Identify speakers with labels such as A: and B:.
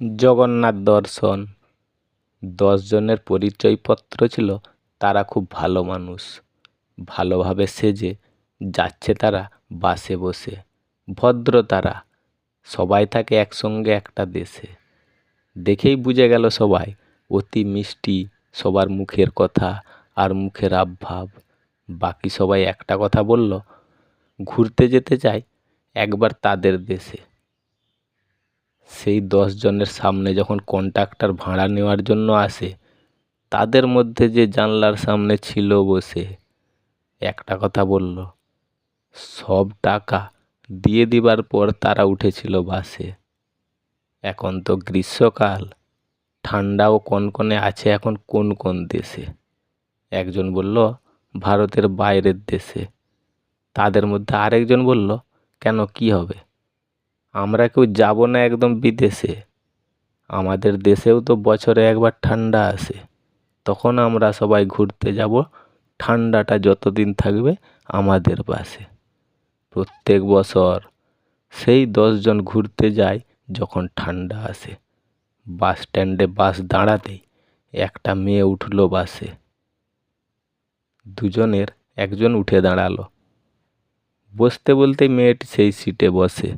A: জগন্নাথ দর্শন। 10 জনের পরিচয়পত্র ছিল তারা খুব ভালো মানুষ, ভালোভাবে সেজে যাচ্ছে তারা বাসে বসে। ভদ্র তারা, সবাই থাকে একসঙ্গে একটা দেশে। দেখেই বুঝে গেল সবাই অতি মিষ্টি সবার মুখের কথা আর মুখের আবভাব। বাকি সবাই একটা কথা বলল, ঘুরতে যেতে চাই একবার তাদের দেশে। সেই 10 জনের সামনে যখন কন্ডাক্টর ভাড়া নেওয়ার জন্য আসে, তাদের মধ্যে যে জানলার সামনে ছিল বসে একটা কথা বলল, সব টাকা দিয়ে দিবার পর তারা উঠেছিল বাসে। এখন তো গ্রীষ্মকাল, ঠান্ডা ও কনকনে আছে এখন কোন কোন দেশে। একজন বলল ভারতের বাইরের দেশে। তাদের মধ্যে আরেকজন বলল, কেন কি হবে, আমরা কেউ যাব না একদম বিদেশে। আমাদের দেশেও তো বছরে একবার ঠান্ডা আসে, তখন আমরা সবাই ঘুরতে যাব, ঠান্ডাটা যতদিন থাকবে আমাদের পাশে। প্রত্যেক বছর সেই 10 জন ঘুরতে যায় যখন ঠান্ডা আসে। বাস স্ট্যান্ডে বাস দাঁড়াতেই একটা মেয়ে উঠল বাসে। দুজনের একজন উঠে দাঁড়ালো, বসতে বলতেই মেয়েটি সেই সিটে বসে।